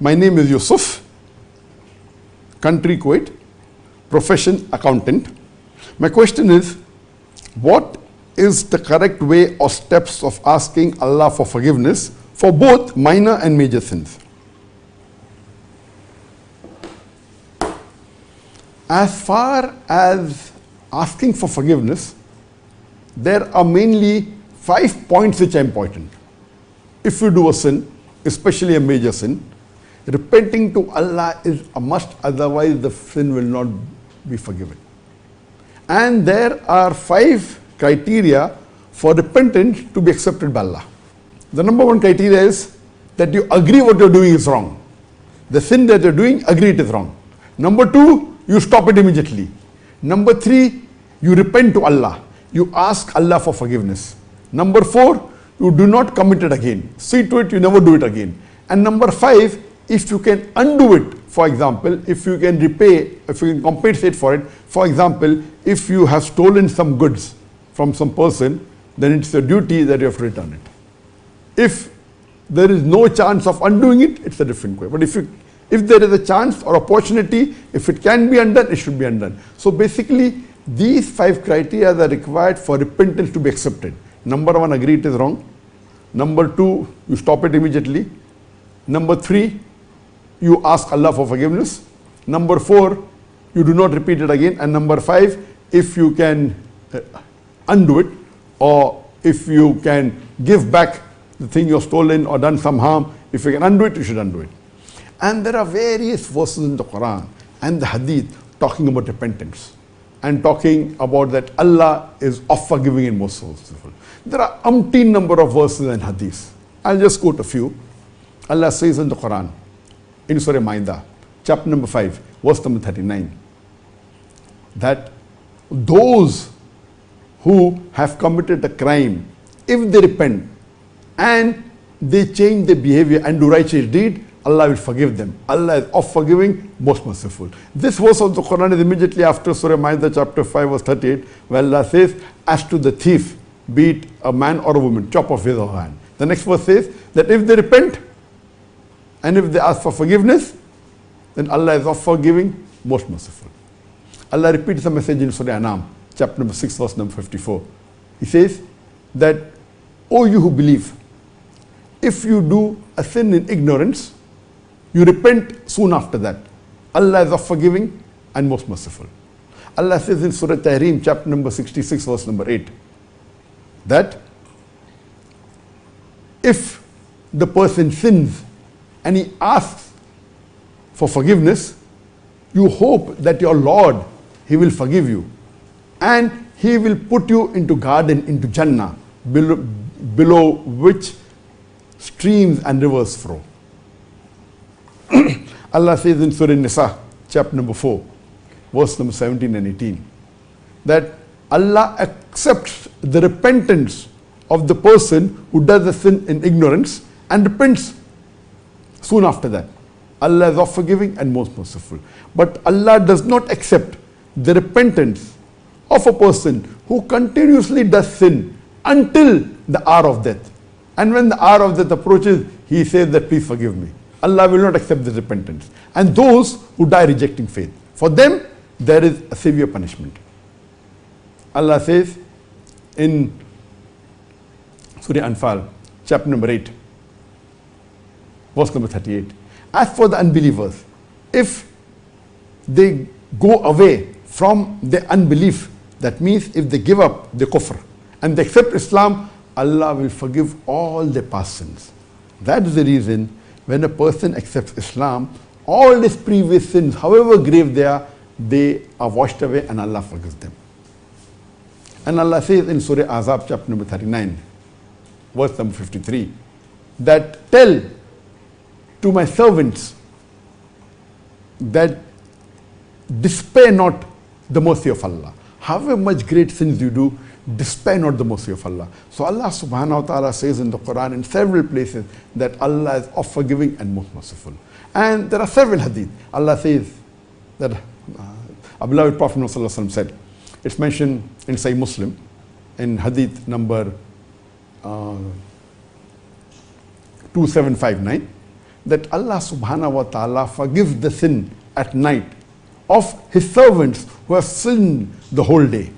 My name is Yusuf, country Kuwait, profession accountant. My question is, what is the correct way or steps of asking Allah for forgiveness for both minor and major sins? As far as asking for forgiveness, there are mainly 5 points which are important. If you do a sin, especially a major sin, repenting to Allah is a must, otherwise the sin will not be forgiven. And there are 5 criteria for repentance to be accepted by Allah. The number 1 criteria is that you agree what you're doing is wrong. The sin that you're doing, agree it is wrong. Number 2, you stop it immediately. Number 3, you repent to Allah. You ask Allah for forgiveness. Number 4, you do not commit it again. See to it, you never do it again. And number 5, if you can undo it, for example, if you can repay, if you can compensate for it, for example, if you have stolen some goods from some person, then it's your duty that you have to return it. If there is no chance of undoing it, it's a different way. But if there is a chance or opportunity, if it can be undone, it should be undone. So basically, these 5 criteria are required for repentance to be accepted. Number 1, agree it is wrong. Number 2, you stop it immediately. Number 3, you ask Allah for forgiveness. Number 4, you do not repeat it again. And number 5, if you can undo it, or if you can give back the thing you have stolen or done some harm, if you can undo it, you should undo it. And there are various verses in the Quran and the Hadith talking about repentance and talking about that Allah is of forgiving and most merciful. There are umpteen number of verses and Hadiths. I'll just quote a few. Allah says in the Quran, in Surah Ma'idah, chapter number 5, verse number 39, that those who have committed a crime, if they repent and they change their behavior and do righteous deed, Allah will forgive them. Allah is of forgiving, most merciful. This verse of the Quran is immediately after Surah Ma'idah chapter 5 verse 38, where Allah says, as to the thief, be it a man or a woman, chop off his or her hand. The next verse says that if they repent and if they ask for forgiveness, then Allah is of forgiving, most merciful. Allah repeats the message in Surah Anam, chapter number 6, verse number 54. He says that, O you who believe, if you do a sin in ignorance, you repent soon after that. Allah is of forgiving and most merciful. Allah says in Surah Tahrim, chapter number 66, verse number 8, that if the person sins and he asks for forgiveness, you hope that your Lord, He will forgive you and He will put you into garden, into Jannah, below which streams and rivers flow. Allah says in Surah Nisa, chapter number 4, verse number 17 and 18, that Allah accepts the repentance of the person who does the sin in ignorance and repents soon after that. Allah is of forgiving and most merciful. But Allah does not accept the repentance of a person who continuously does sin until the hour of death. And when the hour of death approaches, he says that please forgive me. Allah will not accept this repentance. And those who die rejecting faith, for them there is a severe punishment. Allah says in Surah Anfal, chapter number 8, verse number 38, as for the unbelievers, if they go away from their unbelief, that means if they give up the kufr and they accept Islam, Allah will forgive all their past sins. That is the reason when a person accepts Islam, all his previous sins, however grave they are washed away and Allah forgives them. And Allah says in Surah Azab, chapter number 39, verse number 53, that tell to my servants that despair not the mercy of Allah. However much great sins you do, despair not the mercy of Allah. So Allah subhanahu wa ta'ala says in the Quran in several places that Allah is of forgiving and most merciful. And there are several hadith. Allah says that our beloved Prophet Muhammad said, it's mentioned in Sahih Muslim in hadith number 2759, that Allah subhanahu wa ta'ala forgives the sin at night of his servants who have sinned the whole day.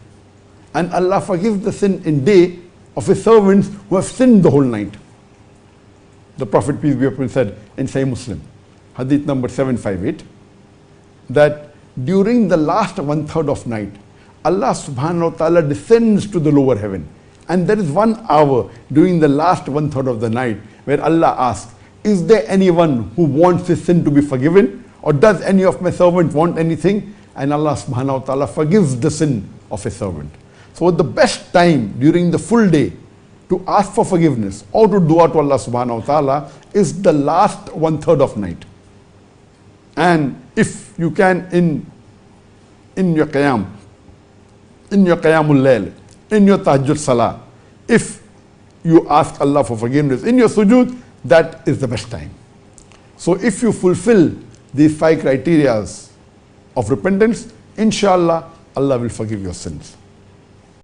And Allah forgives the sin in day of his servants who have sinned the whole night. The Prophet, peace be upon him, said in Sahih Muslim, hadith number 758, that during the last 1/3 of night, Allah subhanahu wa ta'ala descends to the lower heaven. And there is 1 hour during the last 1/3 of the night where Allah asks, is there anyone who wants his sin to be forgiven? Or does any of my servants want anything? And Allah subhanahu wa ta'ala forgives the sin of a servant. So the best time during the full day to ask for forgiveness or to dua to Allah subhanahu wa ta'ala is the last 1/3 of night. And if you can in your qiyam, in your qiyamul layl, in your tahajjud salah, if you ask Allah for forgiveness in your sujood, that is the best time. So if you fulfill these 5 criteria of repentance, inshallah, Allah will forgive your sins.